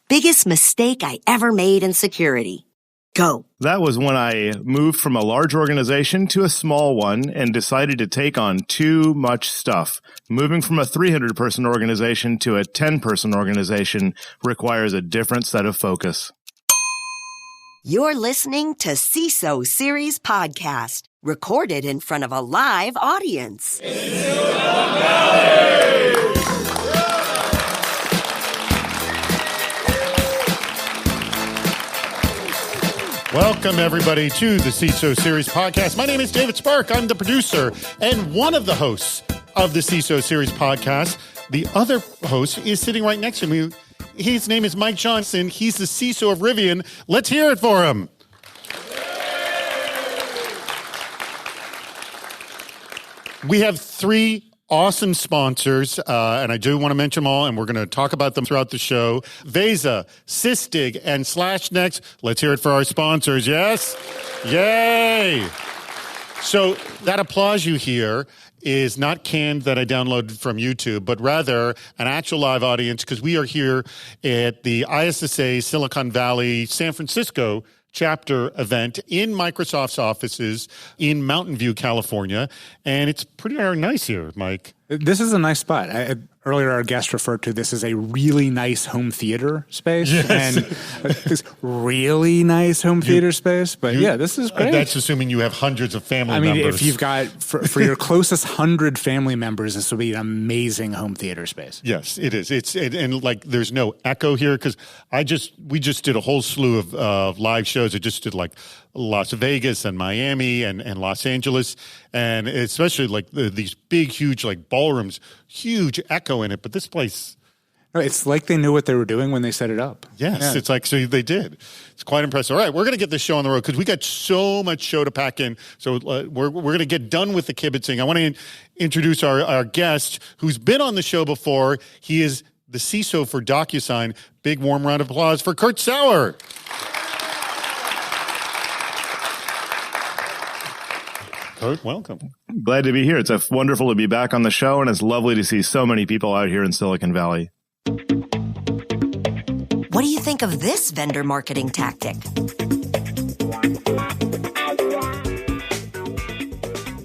Biggest mistake I ever made in security. Go. That was when I moved from a large organization to a small one and decided to take on too much stuff. Moving from a 300-person organization to a 10-person organization requires a different set of focus. You're listening to CISO Series Podcast, recorded in front of a live audience. Welcome, everybody, to the CISO Series Podcast. My name is David Spark. I'm the producer and one of the hosts of the CISO Series Podcast. The other host is sitting right next to me. His name is Mike Johnson. He's the CISO of Rivian. Let's hear it for him. We have three awesome sponsors, and I do want to mention them all, and we're going to talk about them throughout the show. Vesa, Sysdig, and SlashNext. Let's hear it for our sponsors, yes? Yay! So that applause you hear is not canned that I downloaded from YouTube, but rather an actual live audience, because we are here at the ISSA Silicon Valley San Francisco chapter event in Microsoft's offices in Mountain View, California. And it's pretty darn nice here, Mike. This is a nice spot. Earlier, our guest referred to this as a really nice home theater space. Yes. And this really nice home theater space. But yeah, this is great. That's assuming you have hundreds of family members. If you've got, for your closest 100 family members, this will be an amazing home theater space. Yes, it is. And there's no echo here because we just did a whole slew of live shows. I just did like Las Vegas and Miami and Los Angeles, and especially like these big, huge like ballrooms, huge echo in it. But this place, it's like they knew what they were doing when they set it up. Yes, yeah. It's like, so they did. It's quite impressive. All right, we're going to get this show on the road because we got so much show to pack in. So we're going to get done with the kibitzing. I want to introduce our guest who's been on the show before. He is the CISO for DocuSign. Big warm round of applause for Kurt Sauer. Kurt, welcome. Glad to be here. It's wonderful to be back on the show, and it's lovely to see so many people out here in Silicon Valley. What do you think of this vendor marketing tactic?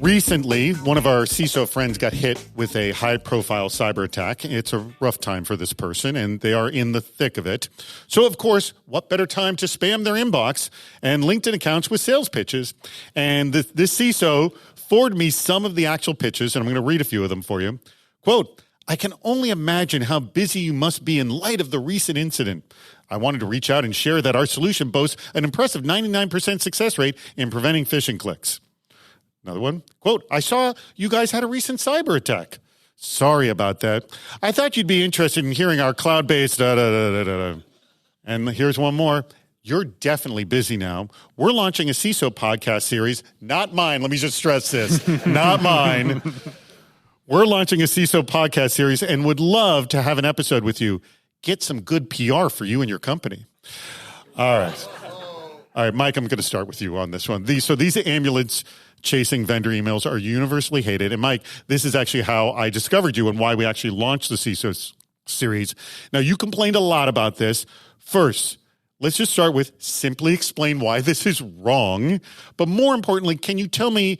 Recently, one of our CISO friends got hit with a high-profile cyber attack. It's a rough time for this person, and they are in the thick of it. So, of course, what better time to spam their inbox and LinkedIn accounts with sales pitches? And this CISO forwarded me some of the actual pitches, and I'm going to read a few of them for you. Quote, "I can only imagine how busy you must be in light of the recent incident. I wanted to reach out and share that our solution boasts an impressive 99% success rate in preventing phishing clicks." Another one, quote, "I saw you guys had a recent cyber attack. Sorry about that. I thought you'd be interested in hearing our cloud-based da-da-da-da-da." And here's one more. "You're definitely busy now. We're launching a CISO podcast series. Not mine. Let me just stress this. Not mine. We're launching a CISO podcast series and would love to have an episode with you. Get some good PR for you and your company." All right, Mike, I'm going to start with you on this one. These ambulance-chasing vendor emails are universally hated. And Mike, this is actually how I discovered you and why we actually launched the CISO series. Now, you complained a lot about this. First, let's just start with simply explain why this is wrong. But more importantly, can you tell me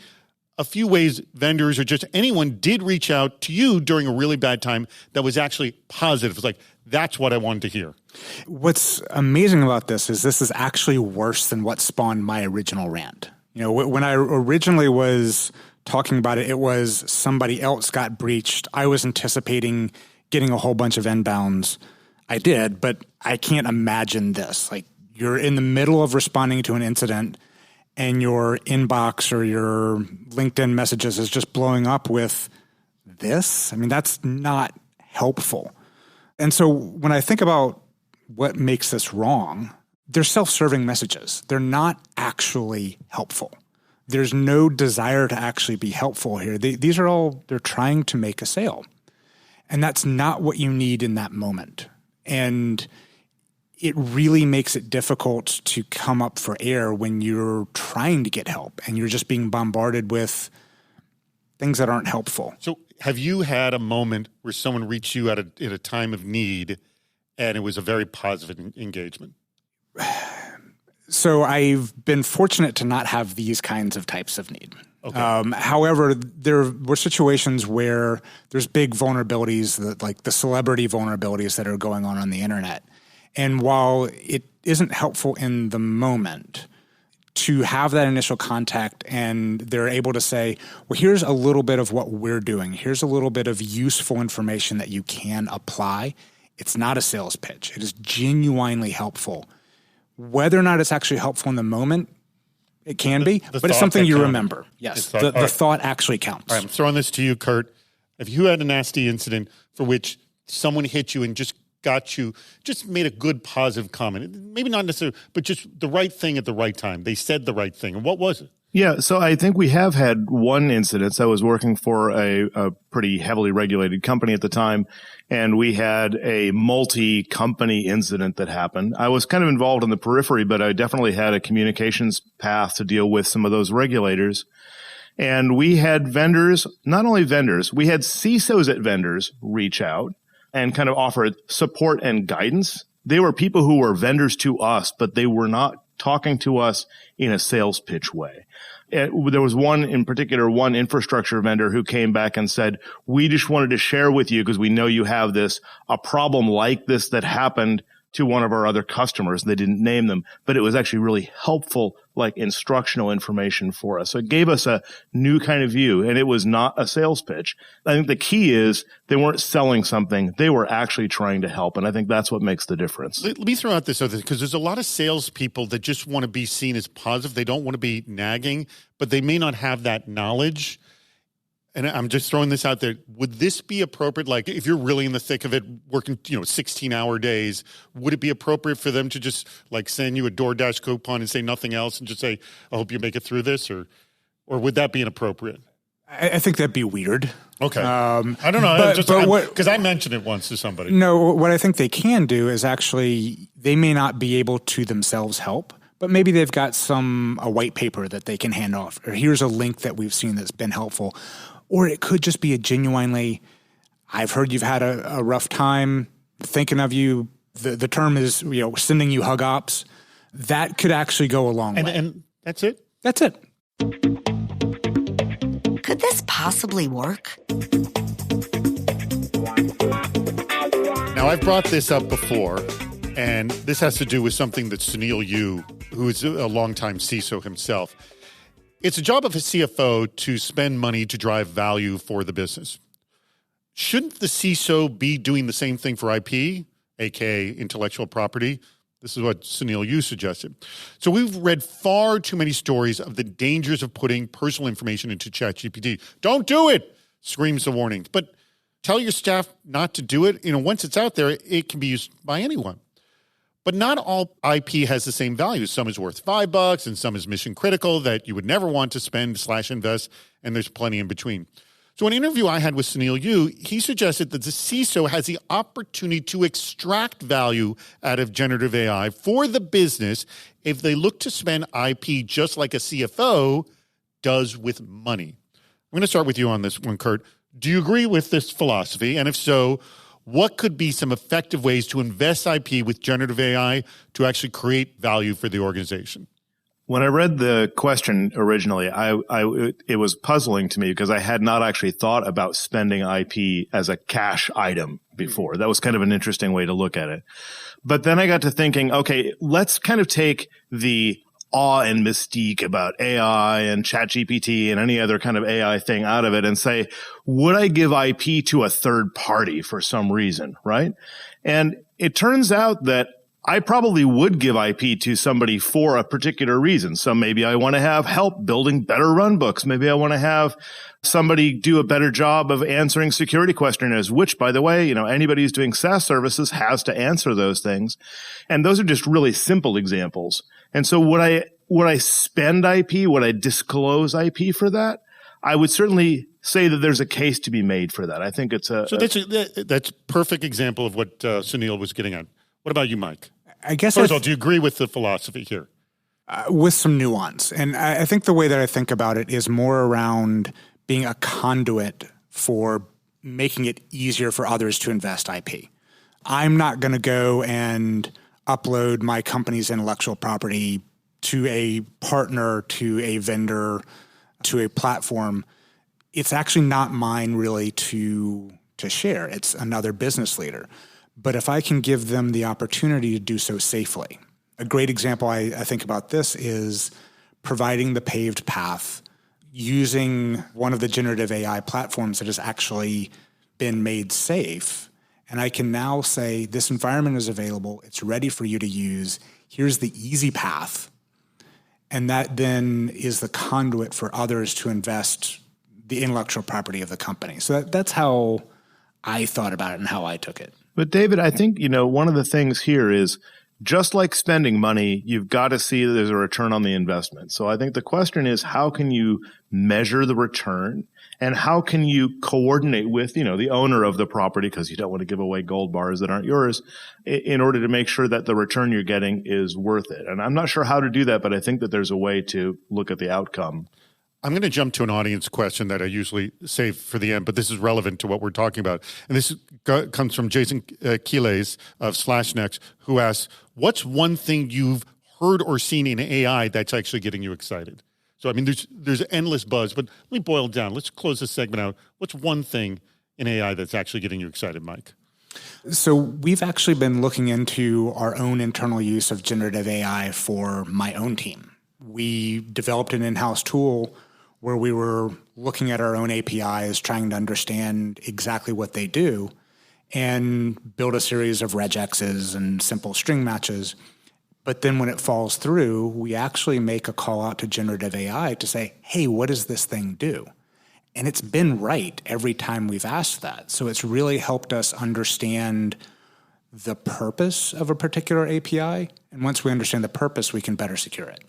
a few ways vendors or just anyone did reach out to you during a really bad time that was actually positive? It's like, that's what I wanted to hear. What's amazing about this is actually worse than what spawned my original rant. You know, when I originally was talking about it, it was somebody else got breached. I was anticipating getting a whole bunch of inbounds. I did, but I can't imagine this. Like, you're in the middle of responding to an incident and your inbox or your LinkedIn messages is just blowing up with this. I mean, that's not helpful. And so when I think about what makes this wrong, they're self-serving messages. They're not actually helpful. There's no desire to actually be helpful here. These are all, they're trying to make a sale. And that's not what you need in that moment. And it really makes it difficult to come up for air when you're trying to get help and you're just being bombarded with things that aren't helpful. So have you had a moment where someone reached you at a time of need and it was a very positive engagement? So I've been fortunate to not have these kinds of types of need. Okay. However, there were situations where there's big vulnerabilities, like the celebrity vulnerabilities that are going on the internet. And while it isn't helpful in the moment to have that initial contact and they're able to say, well, here's a little bit of what we're doing. Here's a little bit of useful information that you can apply. It's not a sales pitch. It is genuinely helpful. Whether or not it's actually helpful in the moment, it can be, but it's something you remember. Yes, the thought actually counts. All right, I'm throwing this to you, Kurt. If you had a nasty incident for which someone hit you and just got you, just made a good positive comment, maybe not necessarily, but just the right thing at the right time. They said the right thing. And what was it? Yeah, so I think we have had one incident. I was working for a pretty heavily regulated company at the time, and we had a multi-company incident that happened. I was kind of involved in the periphery, but I definitely had a communications path to deal with some of those regulators. And we had vendors, not only vendors, we had CISOs at vendors reach out and kind of offer support and guidance. They were people who were vendors to us, but they were not talking to us in a sales pitch way. There was one in particular, one infrastructure vendor who came back and said, we just wanted to share with you because we know you have a problem like this that happened to one of our other customers. They didn't name them, but it was actually really helpful, like instructional information for us. So it gave us a new kind of view, and it was not a sales pitch. I think the key is they weren't selling something. They were actually trying to help, and I think that's what makes the difference. Let me throw out this other thing, because there's a lot of salespeople that just want to be seen as positive. They don't want to be nagging, but they may not have that knowledge. And I'm just throwing this out there. Would this be appropriate? Like if you're really in the thick of it, working, 16-hour days, would it be appropriate for them to just like send you a DoorDash coupon and say nothing else and just say, I hope you make it through this? Or would that be inappropriate? I think that'd be weird. Okay. I don't know. Because I mentioned it once to somebody. No, what I think they can do is actually, they may not be able to themselves help, but maybe they've got a white paper that they can hand off. Or here's a link that we've seen that's been helpful. Or it could just be a genuinely, I've heard you've had a rough time, thinking of you. The term is, sending you hug ops. That could actually go a long way. And that's it? That's it. Could this possibly work? Now, I've brought this up before, and this has to do with something that Sunil Yu, who is a longtime CISO himself, it's a job of a CFO to spend money to drive value for the business. Shouldn't the CISO be doing the same thing for IP, aka intellectual property? This is what Sunil Yu suggested. So we've read far too many stories of the dangers of putting personal information into ChatGPT. Don't do it, screams the warning. But tell your staff not to do it. Once it's out there, it can be used by anyone. But not all IP has the same value. Some is worth $5 and some is mission critical that you would never want to spend/invest, and there's plenty in between. So in an interview I had with Sunil Yu, he suggested that the CISO has the opportunity to extract value out of generative AI for the business if they look to spend IP just like a CFO does with money. I'm going to start with you on this one, Kurt. Do you agree with this philosophy? And if so, what could be some effective ways to invest IP with generative AI to actually create value for the organization? When I read the question originally, it was puzzling to me because I had not actually thought about spending IP as a cash item before. That was kind of an interesting way to look at it. But then I got to thinking, okay, let's kind of take the awe and mystique about AI and ChatGPT and any other kind of AI thing out of it and say, would I give IP to a third party for some reason, right? And it turns out that I probably would give IP to somebody for a particular reason. So maybe I want to have help building better run books. Maybe I want to have somebody do a better job of answering security questionnaires, which, by the way, anybody who's doing SaaS services has to answer those things. And those are just really simple examples. And so would I spend IP? Would I disclose IP for that? I would certainly say that there's a case to be made for that. I think it's that's a perfect example of what Sunil was getting at. What about you, Mike? I guess First of all, do you agree with the philosophy here? With some nuance. And I think the way that I think about it is more around being a conduit for making it easier for others to invest IP. I'm not going to go and upload my company's intellectual property to a partner, to a vendor, to a platform. It's actually not mine really to share. It's another business leader. But if I can give them the opportunity to do so safely, a great example I think about this is providing the paved path using one of the generative AI platforms that has actually been made safe. And I can now say, this environment is available. It's ready for you to use. Here's the easy path. And that then is the conduit for others to invest the intellectual property of the company. So that's how I thought about it and how I took it. But David, I think, one of the things here is just like spending money, you've got to see that there's a return on the investment. So I think the question is, how can you measure the return? And how can you coordinate with, the owner of the property, because you don't want to give away gold bars that aren't yours, in order to make sure that the return you're getting is worth it? And I'm not sure how to do that, but I think that there's a way to look at the outcome. I'm going to jump to an audience question that I usually save for the end, but this is relevant to what we're talking about. And this comes from Jason Quiles of SlashNext, who asks, what's one thing you've heard or seen in AI that's actually getting you excited? So, I mean, there's endless buzz, but let me boil it down. Let's close this segment out. What's one thing in AI that's actually getting you excited, Mike? So we've actually been looking into our own internal use of generative AI for my own team. We developed an in-house tool where we were looking at our own APIs, trying to understand exactly what they do, and build a series of regexes and simple string matches. But then when it falls through, we actually make a call out to generative AI to say, hey, what does this thing do? And it's been right every time we've asked that. So it's really helped us understand the purpose of a particular API. And once we understand the purpose, we can better secure it.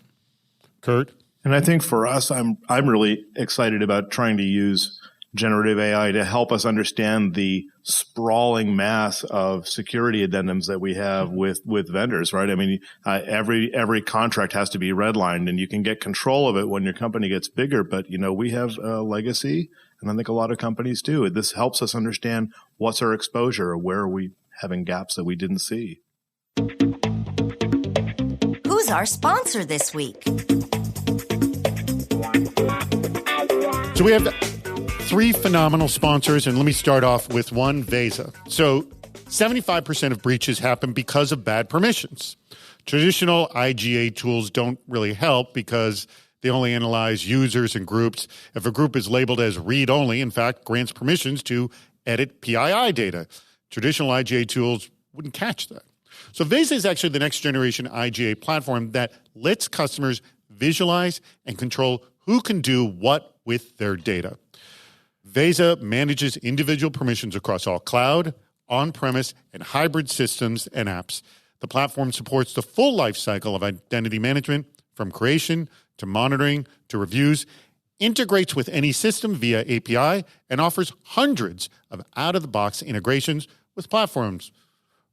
Kurt? And I think for us, I'm really excited about trying to use generative AI to help us understand the sprawling mass of security addendums that we have with vendors, right? I mean, every contract has to be redlined, and you can get control of it when your company gets bigger. But, we have a legacy, and I think a lot of companies do. This helps us understand what's our exposure, or where are we having gaps that we didn't see. Who's our sponsor this week? So we have 3 phenomenal sponsors, and let me start off with one, Veza. So 75% of breaches happen because of bad permissions. Traditional IGA tools don't really help because they only analyze users and groups. If a group is labeled as read-only, in fact, grants permissions to edit PII data. Traditional IGA tools wouldn't catch that. So Veza is actually the next generation IGA platform that lets customers visualize and control who can do what with their data. Veza manages individual permissions across all cloud, on-premise, and hybrid systems and apps. The platform supports the full life cycle of identity management, from creation to monitoring to reviews, integrates with any system via API, and offers hundreds of out-of-the-box integrations with platforms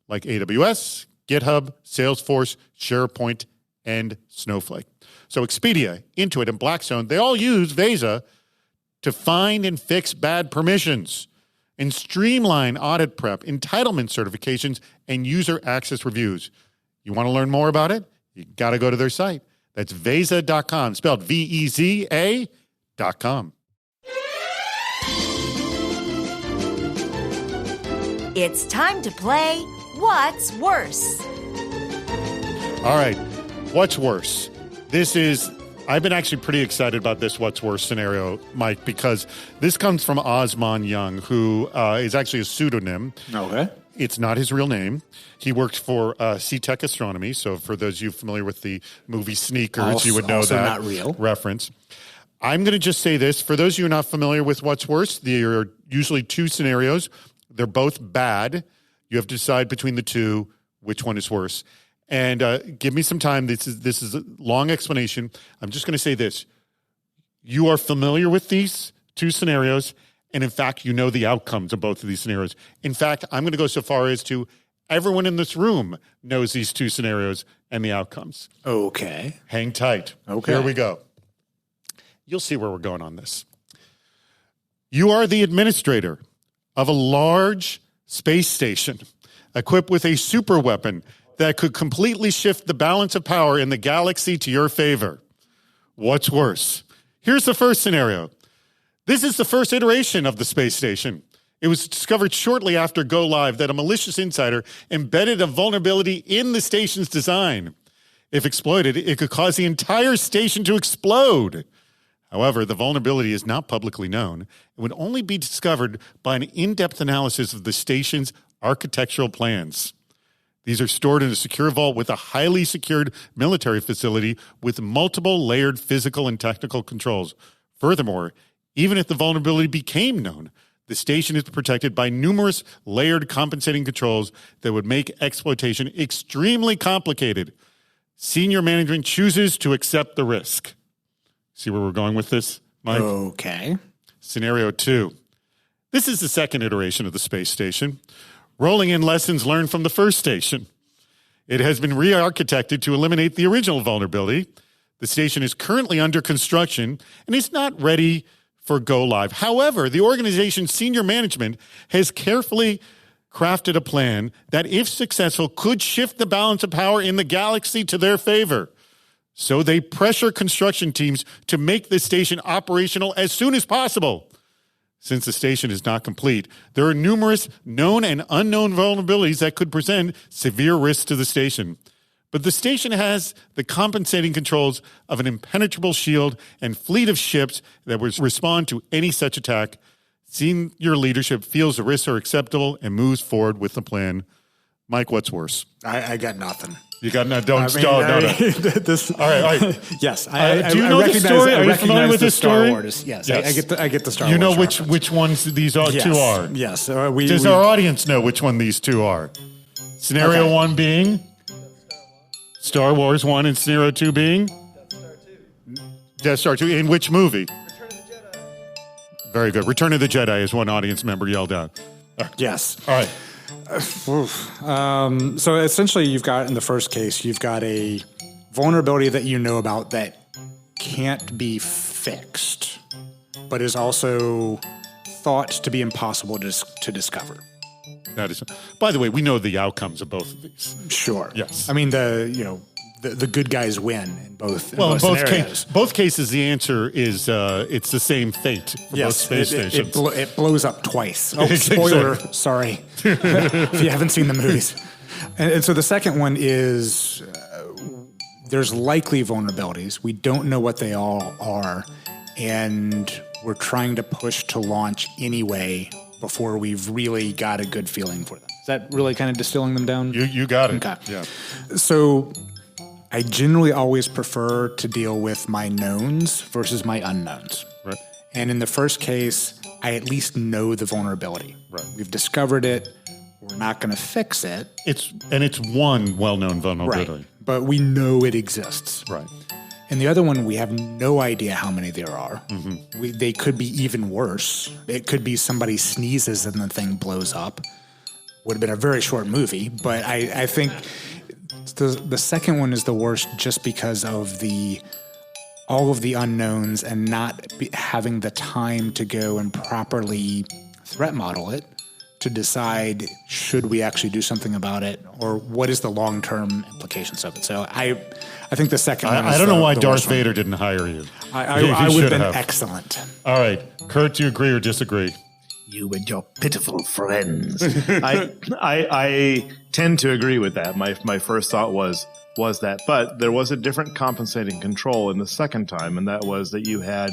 like AWS, GitHub, Salesforce, SharePoint, and Snowflake. So Expedia, Intuit, and Blackstone, they all use Veza to find and fix bad permissions and streamline audit prep, entitlement certifications, and user access reviews. You want to learn more about it? You got to go to their site. That's Veza.com, spelled Veza.com. It's time to play What's Worse? All right, what's worse? I've been actually pretty excited about this what's worse scenario, Mike, because this comes from Osman Young, who is actually a pseudonym. Okay. It's not his real name. He worked for C-Tech Astronomy. So for those of you familiar with the movie Sneakers, you would know that not real reference. I'm going to just say this. For those of you who are not familiar with what's worse, there are usually 2 scenarios. They're both bad. You have to decide between the 2 which one is worse. And give me some time. This is a long explanation. I'm just going to say this. You are familiar with these 2 scenarios, and in fact, you know the outcomes of both of these scenarios. In fact, I'm going to go so far as to everyone in this room knows these 2 scenarios and the outcomes. Okay. Hang tight. Okay. Here we go. You'll see where we're going on this. You are the administrator of a large space station equipped with a super weapon that could completely shift the balance of power in the galaxy to your favor. What's worse? Here's the first scenario. This is the first iteration of the space station. It was discovered shortly after go live that a malicious insider embedded a vulnerability in the station's design. If exploited, it could cause the entire station to explode. However, the vulnerability is not publicly known. It would only be discovered by an in-depth analysis of the station's architectural plans. These are stored in a secure vault with a highly secured military facility with multiple layered physical and technical controls. Furthermore, even if the vulnerability became known, the station is protected by numerous layered compensating controls that would make exploitation extremely complicated. Senior management chooses to accept the risk. See where we're going with this, Mike? Okay. Scenario 2. This is the second iteration of the space station, rolling in lessons learned from the first station. It has been re-architected to eliminate the original vulnerability. The station is currently under construction and is not ready for go live. However, the organization's senior management has carefully crafted a plan that, if successful, could shift the balance of power in the galaxy to their favor. So they pressure construction teams to make the station operational as soon as possible. Since the station is not complete, there are numerous known and unknown vulnerabilities that could present severe risks to the station. But the station has the compensating controls of an impenetrable shield and fleet of ships that will respond to any such attack. Senior leadership feels the risks are acceptable and moves forward with the plan. Mike, what's worse? I got nothing. You got no. Don't. No. This, all right. Yes. Do you know the story? Are you familiar with this story? Yes. I get the Star Wars. You know reference. which ones these two are. Yes. Does our audience know which one these two are? Scenario 1 being Star Wars 1, and scenario 2 being Death Star 2. In which movie? Return of the Jedi. Very good. Return of the Jedi is one audience member yelled out. Yes. All right. So essentially, you've got, in the first case, you've got a vulnerability that you know about that can't be fixed, but is also thought to be impossible to discover. That is. By the way, we know the outcomes of both of these. Sure. Yes. I mean, the good guys win in both. Well, in scenarios. both cases, the answer is it's the same fate for both space stations. It blows up twice. Oh, spoiler! Sorry, if you haven't seen the movies. And so the second one is there's likely vulnerabilities. We don't know what they all are, and we're trying to push to launch anyway before we've really got a good feeling for them. Is that really kind of distilling them down? You got it. Okay. Yeah. So I generally always prefer to deal with my knowns versus my unknowns. Right. And in the first case, I at least know the vulnerability. Right. We've discovered it. We're not going to fix it. It's one well-known vulnerability. Right. But we know it exists. Right. And the other one, we have no idea how many there are. Mm-hmm. They could be even worse. It could be somebody sneezes and the thing blows up. Would have been a very short movie, but I think the second one is the worst just because of all of the unknowns and not having the time to go and properly threat model it to decide should we actually do something about it or what is the long-term implications of it. So I think the second one is I don't know why the Darth worst one. Vader didn't hire you. I would have been excellent. All right. Kurt, do you agree or disagree? You and your pitiful friends. I tend to agree with that. My first thought was that, but there was a different compensating control in the second time, and that was that you had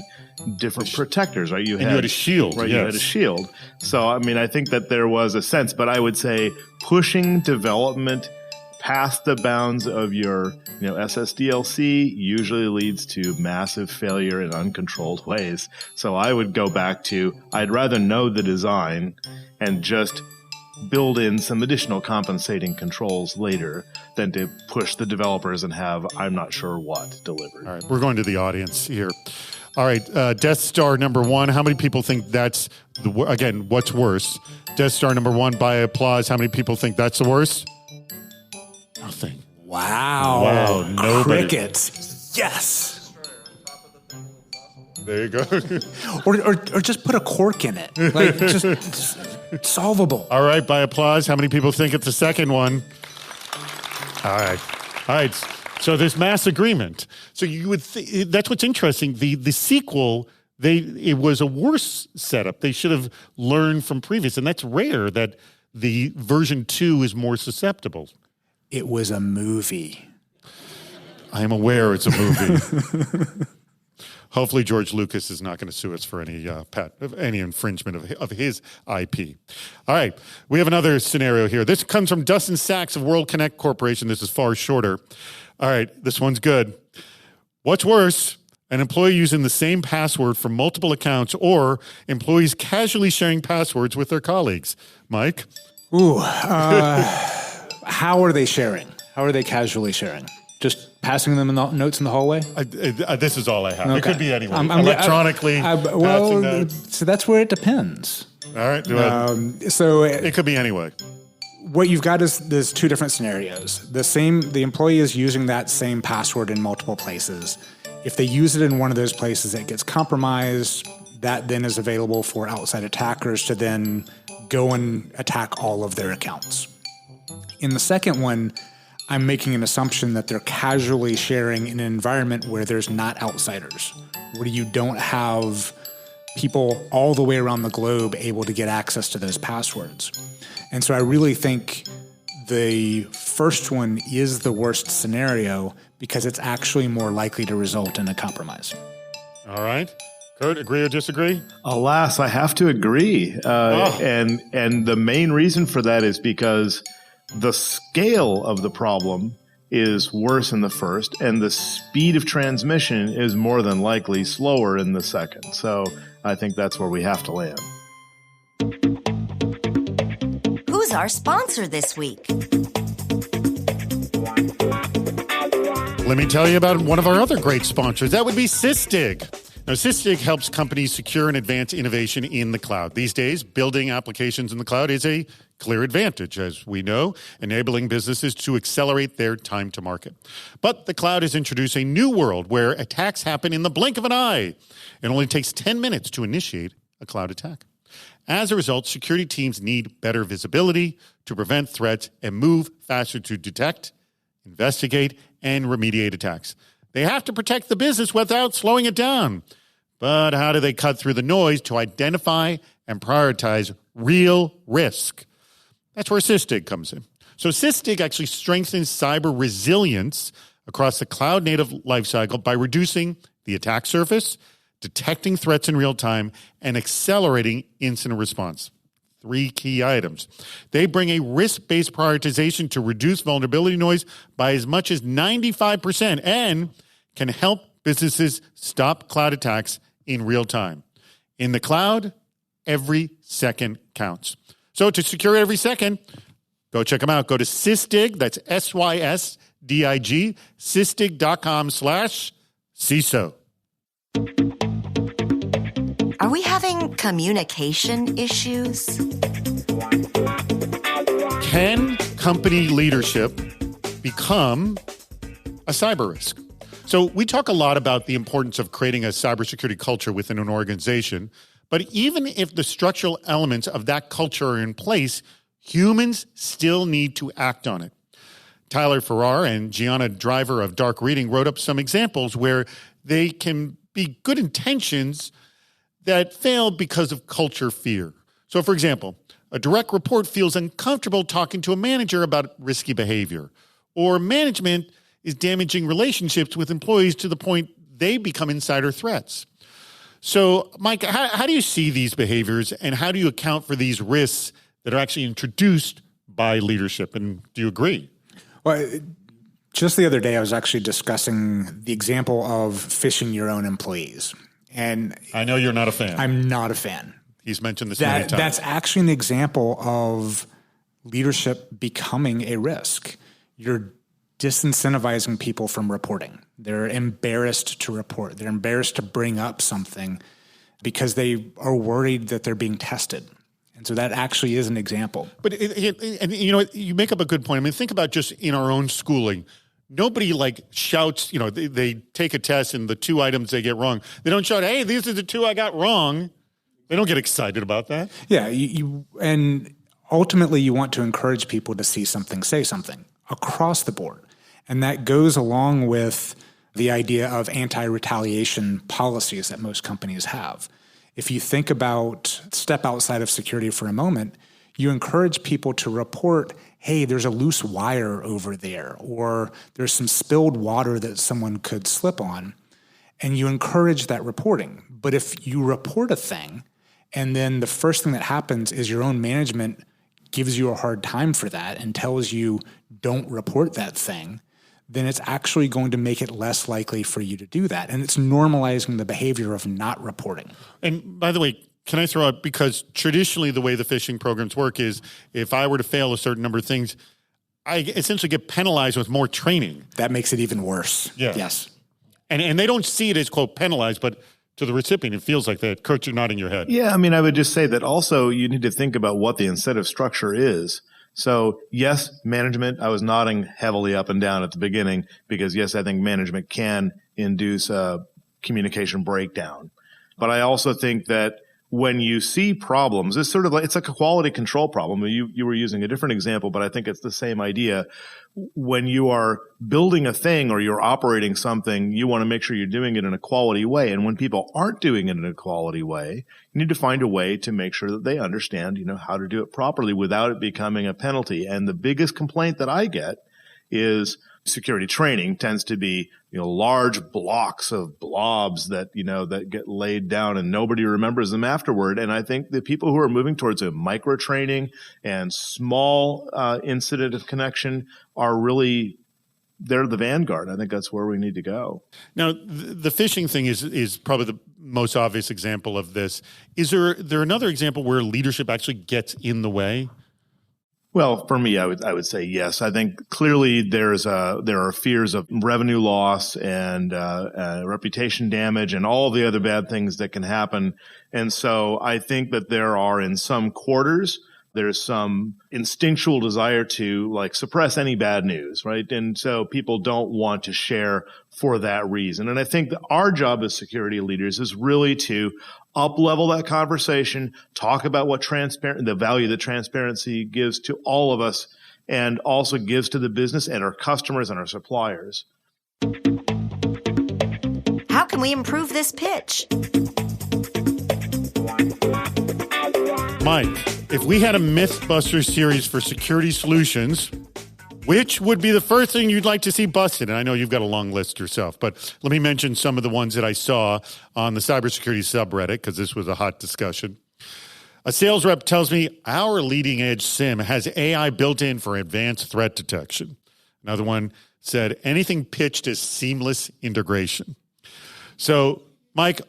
different protectors, right? You had a shield, right? Yes. You had a shield. So, I mean, I think that there was a sense, but I would say pushing development past the bounds of your, SSDLC usually leads to massive failure in uncontrolled ways. So I would go back to, I'd rather know the design and just build in some additional compensating controls later than to push the developers and have I'm not sure what delivered. All right, we're going to the audience here. All right, Death Star number 1. How many people think that's again? What's worse? Death Star number 1 by applause. How many people think that's the worst? Nothing. Wow. Nobody. Crickets. Yes. There you go. or just put a cork in it. Like just Solvable. All right, by applause, how many people think it's the second one? All right. So there's mass agreement. So you would that's what's interesting. The sequel, it was a worse setup. They should have learned from previous, and that's rare that the version 2 is more susceptible. It was a movie. I am aware it's a movie. Hopefully, George Lucas is not going to sue us for any infringement of his IP. All right, we have another scenario here. This comes from Dustin Sachs of World Connect Corporation. This is far shorter. All right, this one's good. What's worse, an employee using the same password for multiple accounts or employees casually sharing passwords with their colleagues? Mike? Ooh, how are they sharing? How are they casually sharing? Just passing them notes in the hallway? This is all I have. Okay. It could be anyone. Electronically passing notes. So that's where it depends. All right. So it could be anyway. What you've got is there's two different scenarios. The employee is using that same password in multiple places. If they use it in one of those places, it gets compromised. That then is available for outside attackers to then go and attack all of their accounts. In the second one, I'm making an assumption that they're casually sharing in an environment where there's not outsiders, where you don't have people all the way around the globe able to get access to those passwords. And so I really think the first one is the worst scenario because it's actually more likely to result in a compromise. All right. Kurt, agree or disagree? Alas, I have to agree. And the main reason for that is because the scale of the problem is worse in the first, and the speed of transmission is more than likely slower in the second. So I think that's where we have to land. Who's our sponsor this week? Let me tell you about one of our other great sponsors. That would be Sysdig. Now, Sysdig helps companies secure and advance innovation in the cloud. These days, building applications in the cloud is a clear advantage, as we know, enabling businesses to accelerate their time to market. But the cloud has introduced a new world where attacks happen in the blink of an eye. It only takes 10 minutes to initiate a cloud attack. As a result, security teams need better visibility to prevent threats and move faster to detect, investigate, and remediate attacks. They have to protect the business without slowing it down. But how do they cut through the noise to identify and prioritize real risk? That's where Sysdig comes in. So Sysdig actually strengthens cyber resilience across the cloud-native lifecycle by reducing the attack surface, detecting threats in real time, and accelerating incident response. 3 key items. They bring a risk-based prioritization to reduce vulnerability noise by as much as 95% and can help businesses stop cloud attacks in real time. In the cloud, every second counts. So to secure every second, go check them out. Go to Sysdig, that's SYSDIG, sysdig.com/CISO. Are we having communication issues? Can company leadership become a cyber risk? So we talk a lot about the importance of creating a cybersecurity culture within an organization, but even if the structural elements of that culture are in place, humans still need to act on it. Tyler Farrar and Gianna Driver of Dark Reading wrote up some examples where they can be good intentions that fail because of culture fear. So, for example, a direct report feels uncomfortable talking to a manager about risky behavior, or management is damaging relationships with employees to the point they become insider threats. So, Mike, how do you see these behaviors, and how do you account for these risks that are actually introduced by leadership? And do you agree? Well, just the other day, I was actually discussing the example of phishing your own employees. And I know you're not a fan. I'm not a fan. He's mentioned this many times. That's actually an example of leadership becoming a risk. You're disincentivizing people from reporting. They're embarrassed to report. They're embarrassed to bring up something because they are worried that they're being tested. And so that actually is an example. But and you know, you make up a good point. I mean, think about just in our own schooling. Nobody shouts, they take a test and the 2 items they get wrong. They don't shout, hey, these are the 2 I got wrong. They don't get excited about that. Yeah, and ultimately you want to encourage people to see something, say something across the board. And that goes along with the idea of anti-retaliation policies that most companies have. If you think about, step outside of security for a moment, you encourage people to report, hey, there's a loose wire over there, or there's some spilled water that someone could slip on, and you encourage that reporting. But if you report a thing, and then the first thing that happens is your own management gives you a hard time for that and tells you don't report that thing, then it's actually going to make it less likely for you to do that. And it's normalizing the behavior of not reporting. And by the way, can I throw out, because traditionally the way the phishing programs work is if I were to fail a certain number of things, I essentially get penalized with more training. That makes it even worse. Yeah. Yes. And they don't see it as, quote, penalized, but to the recipient, it feels like that. Kurt, you're nodding your head. Yeah, I mean, I would just say that also you need to think about what the incentive structure is. So yes, management, I was nodding heavily up and down at the beginning because yes, I think management can induce a communication breakdown. But I also think that when you see problems, it's sort of like, it's like a quality control problem. You were using a different example, but I think it's the same idea. When you are building a thing or you're operating something, you want to make sure you're doing it in a quality way. And when people aren't doing it in a quality way, you need to find a way to make sure that they understand, how to do it properly without it becoming a penalty. And the biggest complaint that I get is security training tends to be, large blocks of blobs that, that get laid down and nobody remembers them afterward. And I think the people who are moving towards a micro training and small incident of connection are really, they're the vanguard. I think that's where we need to go. Now, the phishing thing is probably the most obvious example of this. Is there another example where leadership actually gets in the way? Well, for me, I would say yes. I think clearly there are fears of revenue loss and reputation damage and all the other bad things that can happen. And so I think that there are in some quarters, there's some instinctual desire to suppress any bad news, right? And so people don't want to share for that reason. And I think that our job as security leaders is really to up-level that conversation, talk about what the value that transparency gives to all of us and also gives to the business and our customers and our suppliers. How can we improve this pitch? Mike, if we had a Mythbuster series for security solutions, which would be the first thing you'd like to see busted? And I know you've got a long list yourself, but let me mention some of the ones that I saw on the cybersecurity subreddit, because this was a hot discussion. A sales rep tells me our leading edge SIM has AI built in for advanced threat detection. Another one said anything pitched as seamless integration. So, Mike,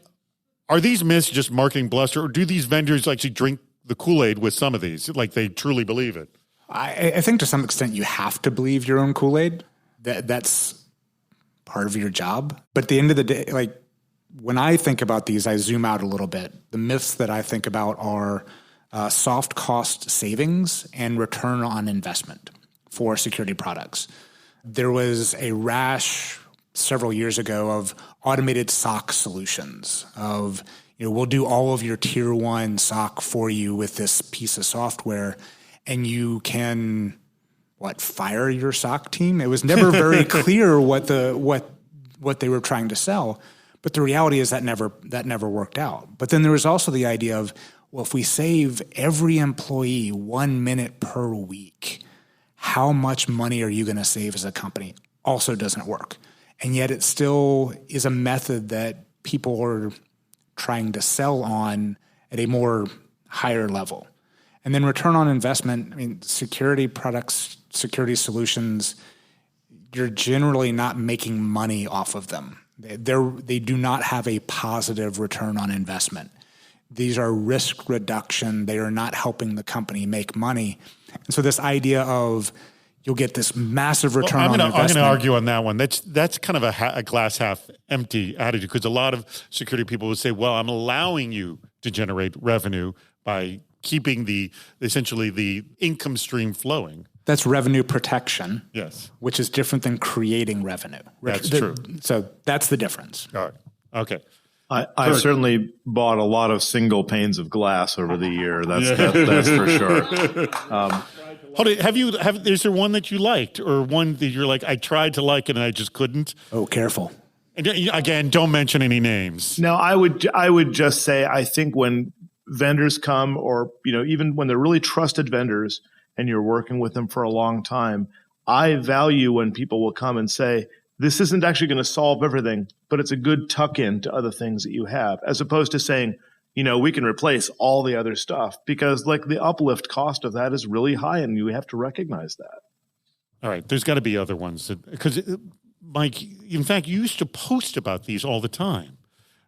are these myths just marketing bluster, or do these vendors actually drink the Kool-Aid with some of these, like they truly believe it? I think to some extent you have to believe your own Kool-Aid. That's part of your job. But at the end of the day, when I think about these, I zoom out a little bit. The myths that I think about are soft cost savings and return on investment for security products. There was a rash several years ago of automated SOC solutions of, we'll do all of your tier one SOC for you with this piece of software. And you can, fire your SOC team? It was never very clear what they were trying to sell. But the reality is that never worked out. But then there was also the idea of, if we save every employee 1 minute per week, how much money are you going to save as a company? Also doesn't work. And yet it still is a method that people are trying to sell on at a more higher level. And then return on investment, security products, security solutions, you're generally not making money off of them. They do not have a positive return on investment. These are risk reduction. They are not helping the company make money. And so this idea of you'll get this massive return on investment. I'm going to argue on that one. That's kind of a glass half empty attitude, because a lot of security people would say, well, I'm allowing you to generate revenue by keeping essentially the income stream flowing. That's revenue protection. Yes. Which is different than creating revenue. That's true. So that's the difference. All right. Okay. I certainly bought a lot of single panes of glass over the year. That's for sure. Is there one that you liked, or one that you're like, I tried to like it and I just couldn't? Oh, careful. And again, don't mention any names. No, I would just say, I think when vendors come, or even when they're really trusted vendors and you're working with them for a long time, I value when people will come and say, this isn't actually going to solve everything, but it's a good tuck in to other things that you have, as opposed to saying, we can replace all the other stuff, because the uplift cost of that is really high, and you have to recognize that. All right. There's got to be other ones because Mike, in fact, you used to post about these all the time,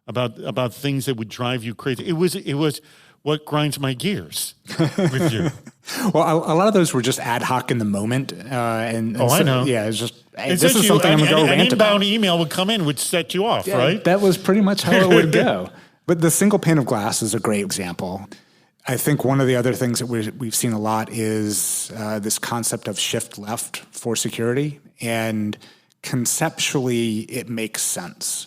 about things that would drive you crazy. It was what grinds my gears with you. Well, a lot of those were just ad hoc in the moment. I know. Yeah, it's just, this is something I'm going to go rant about. An inbound email would come in, would set you off, right? That was pretty much how it would go. But the single pane of glass is a great example. I think one of the other things that we've seen a lot is this concept of shift left for security. And conceptually, it makes sense.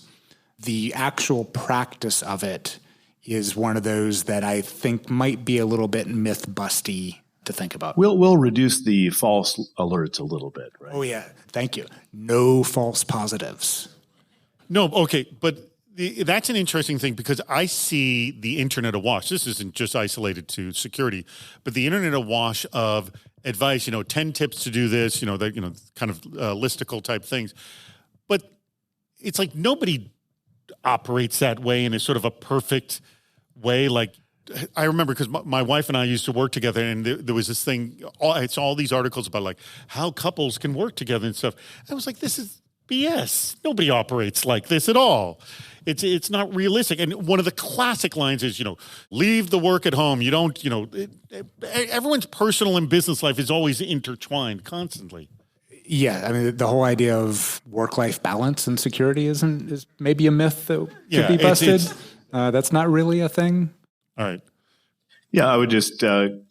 The actual practice of it is one of those that I think might be a little bit myth-busty to think about. We'll reduce the false alerts a little bit, right? Oh, yeah. Thank you. No false positives. No, okay. But that's an interesting thing, because I see the internet awash. This isn't just isolated to security, but the internet awash of advice, 10 tips to do this, kind of listicle type things. But it's like nobody operates that way in a sort of a perfect way. Like, I remember, because my wife and I used to work together, and there was this thing, it's all these articles about like how couples can work together and stuff. I was like, this is BS. Nobody operates like this at all. It's not realistic. And one of the classic lines is, leave the work at home. You don't, everyone's personal and business life is always intertwined constantly. Yeah, I mean, the whole idea of work-life balance and security is maybe a myth that could be busted. That's not really a thing. All right. Yeah, I would just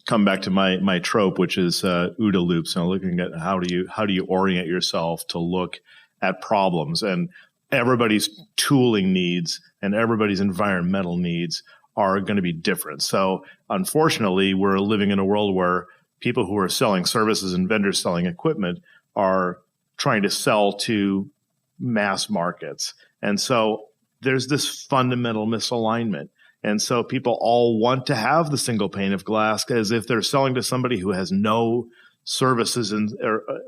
come back to my trope, which is OODA loops, and looking at how do you orient yourself to look at problems. And everybody's tooling needs and everybody's environmental needs are going to be different. So unfortunately, we're living in a world where people who are selling services and vendors selling equipment are trying to sell to mass markets. And so there's this fundamental misalignment. And so people all want to have the single pane of glass as if they're selling to somebody who has no services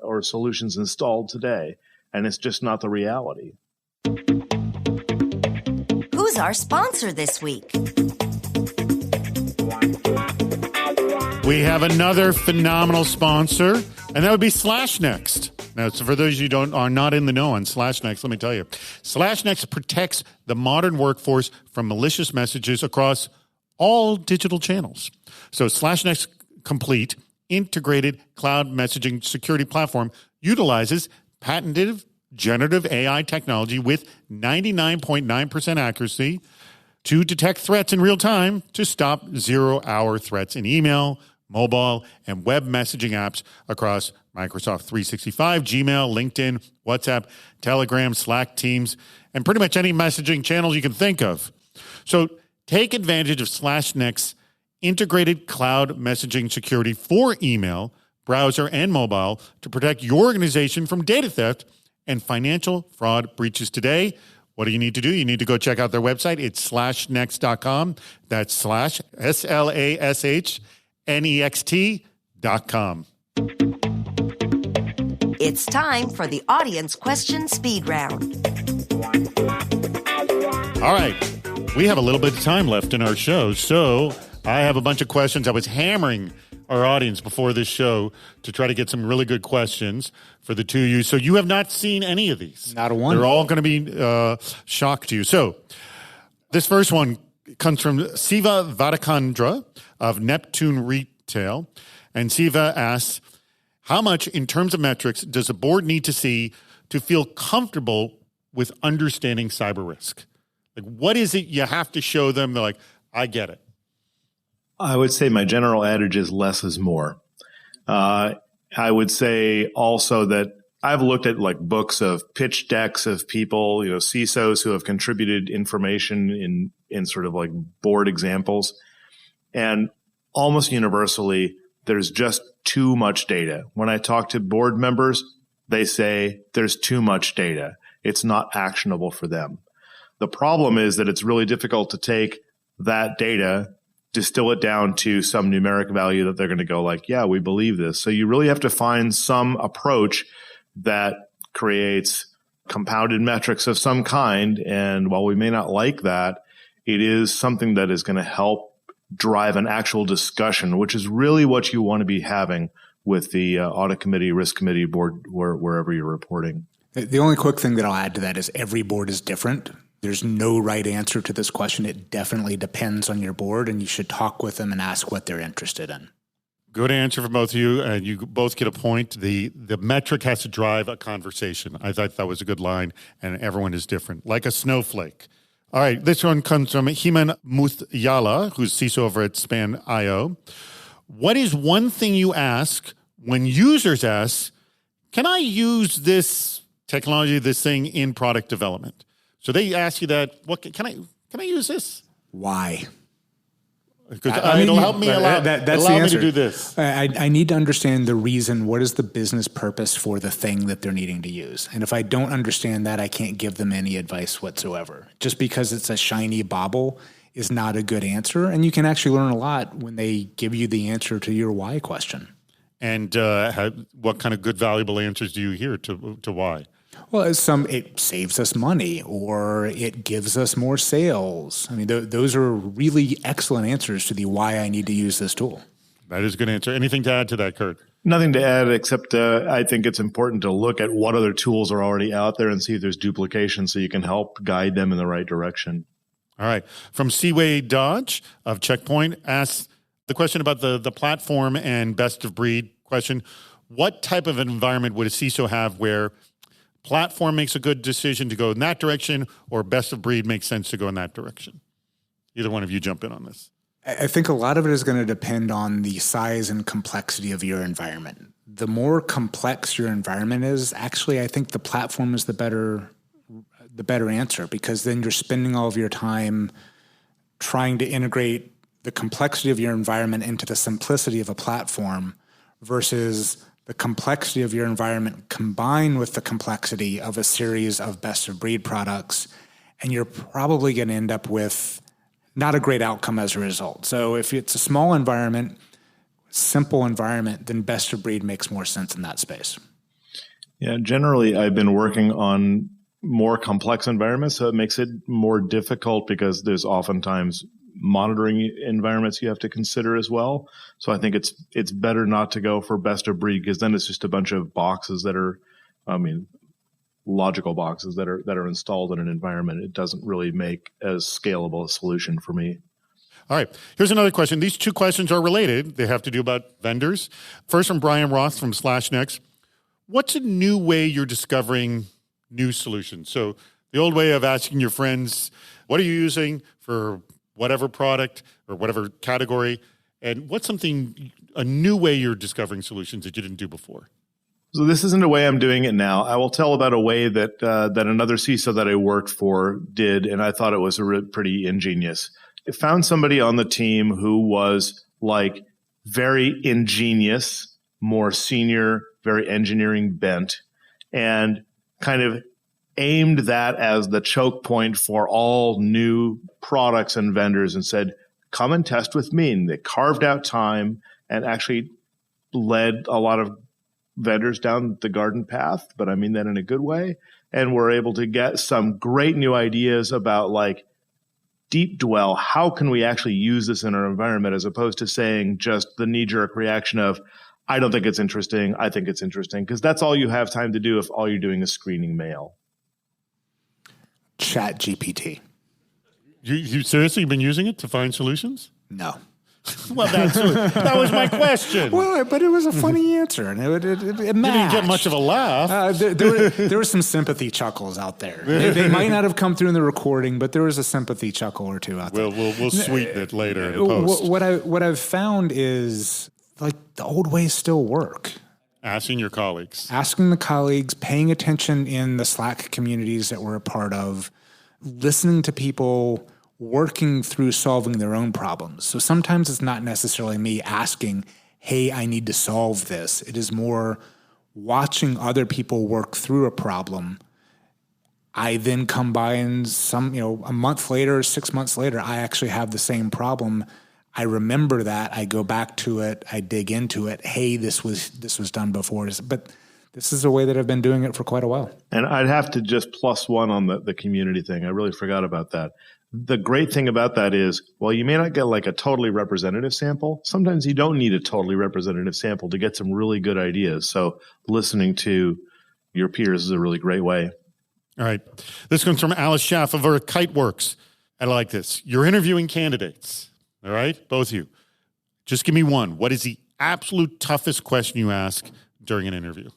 or solutions installed today. And it's just not the reality. Who's our sponsor this week? We have another phenomenal sponsor, and that would be SlashNext. Now, so for those of you who are not in the know on SlashNext, let me tell you, SlashNext protects the modern workforce from malicious messages across all digital channels. So SlashNext Complete integrated cloud messaging security platform utilizes patented generative AI technology with 99.9% accuracy to detect threats in real time to stop zero-hour threats in email, mobile, and web messaging apps across Microsoft 365, Gmail, LinkedIn, WhatsApp, Telegram, Slack, Teams, and pretty much any messaging channels you can think of. So take advantage of SlashNext's integrated cloud messaging security for email, browser, and mobile to protect your organization from data theft and financial fraud breaches today. What do you need to do? You need to go check out their website. It's slashnext.com. That's slash, SLASHNEXT.com. It's time for the audience question speed round. All right. We have a little bit of time left in our show, so I have a bunch of questions. I was hammering our audience before this show to try to get some really good questions for the two of you. So you have not seen any of these. Not a one. They're all going to be shock to you. So this first one comes from Siva Vadakandra of Neptune Retail. And Siva asks, how much in terms of metrics does the board need to see to feel comfortable with understanding cyber risk? Like, what is it you have to show them? They're like, I get it. I would say my general adage is less is more. I would say also that I've looked at like books of pitch decks of people, CISOs who have contributed information in sort of like board examples. And almost universally, there's just too much data. When I talk to board members, they say there's too much data. It's not actionable for them. The problem is that it's really difficult to take that data, distill it down to some numeric value that they're going to go like, yeah, we believe this. So you really have to find some approach that creates compounded metrics of some kind. And while we may not like that, it is something that is going to help drive an actual discussion, which is really what you want to be having with the audit committee, risk committee, board, wherever you're reporting. The only quick thing that I'll add to that is every board is different. There's no right answer to this question. It definitely depends on your board, and you should talk with them and ask what they're interested in. Good answer from both of you. You both get a point. The metric has to drive a conversation. I thought that was a good line, and everyone is different, like a snowflake. All right, this one comes from Himan Muthyala, who's CISO over at Span.io. What is one thing you ask when users ask, can I use this technology, this thing in product development? So they ask you that, what can I use this? Why? Because it'll help me allow me to do this. I need to understand the reason. What is the business purpose for the thing that they're needing to use? And if I don't understand that, I can't give them any advice whatsoever. Just because it's a shiny bauble is not a good answer. And you can actually learn a lot when they give you the answer to your why question. And what kind of good, valuable answers do you hear to why? Well, it saves us money, or it gives us more sales. I mean, those are really excellent answers to the why I need to use this tool. That is a good answer. Anything to add to that, Kurt? Nothing to add, except I think it's important to look at what other tools are already out there and see if there's duplication so you can help guide them in the right direction. All right. From Seaway Dodge of Checkpoint asks the question about the platform and best of breed question. What type of environment would a CISO have where platform makes a good decision to go in that direction, or best of breed makes sense to go in that direction? Either one of you jump in on this. I think a lot of it is going to depend on the size and complexity of your environment. The more complex your environment is, actually, I think the platform is the better answer, because then you're spending all of your time trying to integrate the complexity of your environment into the simplicity of a platform versus the complexity of your environment combined with the complexity of a series of best-of-breed products, and you're probably going to end up with not a great outcome as a result. So if it's a small environment, simple environment, then best-of-breed makes more sense in that space. Yeah, generally, I've been working on more complex environments, so it makes it more difficult because there's oftentimes monitoring environments you have to consider as well. So I think it's better not to go for best of breed, because then it's just a bunch of boxes that are, logical boxes that are installed in an environment. It doesn't really make as scalable a solution for me. All right. Here's another question. These two questions are related. They have to do about vendors. First from Brian Roth from SlashNext. What's a new way you're discovering new solutions? So the old way of asking your friends, what are you using for whatever product or whatever category, and what's a new way you're discovering solutions that you didn't do before? So this isn't a way I'm doing it now. I will tell about a way that another CISO that I worked for did, and I thought it was pretty ingenious. I found somebody on the team who was like very ingenious, more senior, very engineering bent, and kind of aimed that as the choke point for all new products and vendors and said, come and test with me. And they carved out time and actually led a lot of vendors down the garden path, but I mean that in a good way. And we're able to get some great new ideas about like deep dwell. How can we actually use this in our environment, as opposed to saying just the knee-jerk reaction of, I don't think it's interesting, I think it's interesting, because that's all you have time to do if all you're doing is screening mail. Chat GPT. You seriously been using it to find solutions? No. Well, that was my question. Well, but it was a funny answer, and it matched. You didn't get much of a laugh. There were some sympathy chuckles out there. They might not have come through in the recording, but there was a sympathy chuckle or two out there. We'll sweeten it later in the post. What I've found is like the old ways still work. Asking your colleagues. Asking the colleagues, paying attention in the Slack communities that we're a part of, listening to people working through solving their own problems. So sometimes it's not necessarily me asking, hey, I need to solve this. It is more watching other people work through a problem. I then come by and a month later, 6 months later, I actually have the same problem. I remember that. I go back to it. I dig into it. Hey, this was done before. But this is a way that I've been doing it for quite a while. And I'd have to just plus one on the community thing. I really forgot about that. The great thing about that is, while you may not get like a totally representative sample, sometimes you don't need a totally representative sample to get some really good ideas. So listening to your peers is a really great way. All right. This comes from Alice Schaff of KiteWorks. I like this. You're interviewing candidates. All right, both of you. Just give me one. What is the absolute toughest question you ask during an interview?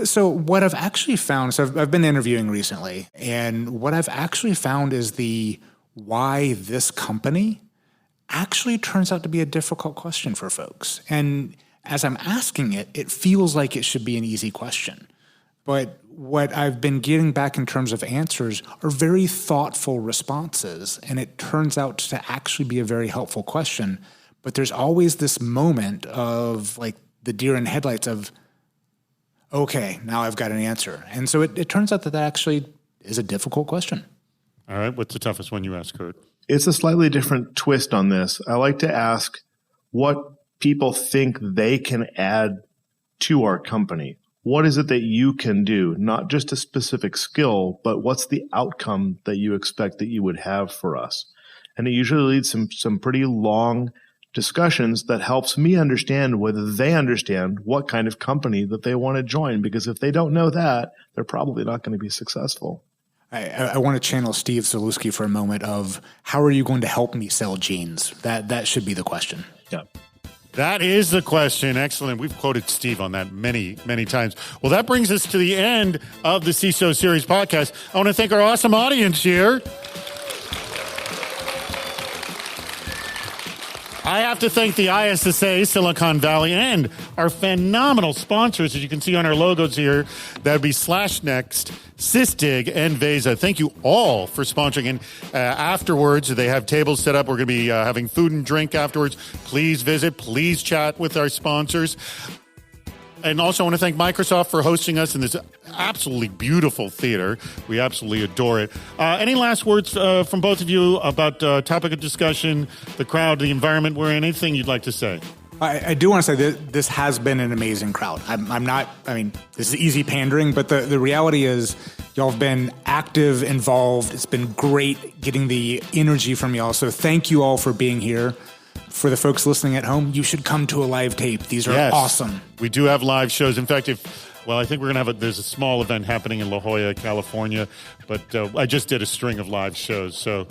So what I've actually found, I've been interviewing recently, and what I've actually found is the why this company actually turns out to be a difficult question for folks. And as I'm asking it, it feels like it should be an easy question. But what I've been getting back in terms of answers are very thoughtful responses, and it turns out to actually be a very helpful question. But there's always this moment of like the deer in headlights of, okay, now I've got an answer. And so it turns out that actually is a difficult question. All right. What's the toughest one you ask, Kurt? It's a slightly different twist on this. I like to ask what people think they can add to our company. What is it that you can do? Not just a specific skill, but what's the outcome that you expect that you would have for us? And it usually leads some pretty long discussions that helps me understand whether they understand what kind of company that they want to join. Because if they don't know that, they're probably not going to be successful. I want to channel Steve Zalewski for a moment of how are you going to help me sell jeans? That should be the question. Yeah. That is the question. Excellent. We've quoted Steve on that many, many times. Well, that brings us to the end of the CISO Series podcast. I want to thank our awesome audience here. I have to thank the ISSA, Silicon Valley, and our phenomenal sponsors, as you can see on our logos here. That would be SlashNext, Sysdig, and Vesa. Thank you all for sponsoring. And afterwards, they have tables set up. We're going to be having food and drink afterwards. Please visit. Please chat with our sponsors. And also I want to thank Microsoft for hosting us in this absolutely beautiful theater. We absolutely adore it. Any last words from both of you about topic of discussion, the crowd, the environment we're in? Anything you'd like to say? I do want to say that this has been an amazing crowd. This is easy pandering, but the reality is y'all have been active, involved. It's been great getting the energy from y'all. So thank you all for being here. For the folks listening at home, you should come to a live tape. These are awesome. We do have live shows. In fact, I think we're going to there's a small event happening in La Jolla, California, but I just did a string of live shows. So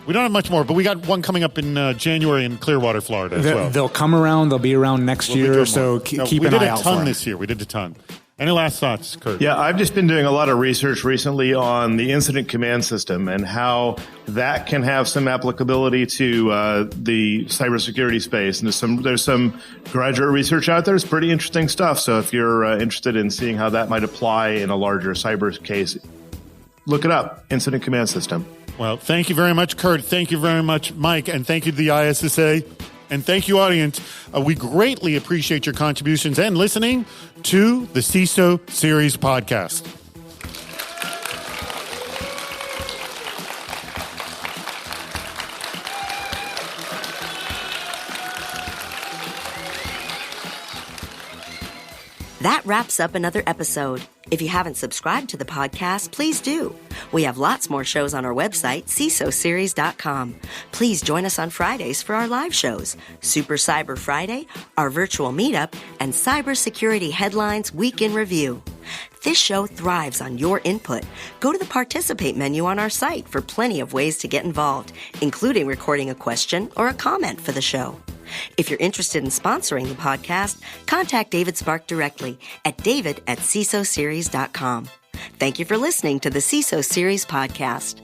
we don't have much more, but we got one coming up in January in Clearwater, Florida as well. They'll come around. They'll be around next year, so keep an eye out for them. We did a ton this year. We did a ton. Any last thoughts, Kurt? Yeah, I've just been doing a lot of research recently on the incident command system and how that can have some applicability to the cybersecurity space. And there's some graduate research out there. It's pretty interesting stuff. So if you're interested in seeing how that might apply in a larger cyber case, look it up, incident command system. Well, thank you very much, Kurt. Thank you very much, Mike. And thank you to the ISSA. And thank you, audience. We greatly appreciate your contributions and listening to the CISO Series podcast. That wraps up another episode. If you haven't subscribed to the podcast, please do. We have lots more shows on our website, CISOseries.com. Please join us on Fridays for our live shows, Super Cyber Friday, our virtual meetup, and Cybersecurity Headlines Week in Review. This show thrives on your input. Go to the Participate menu on our site for plenty of ways to get involved, including recording a question or a comment for the show. If you're interested in sponsoring the podcast, contact David Spark directly at david@CISOseries.com. Thank you for listening to the CISO Series podcast.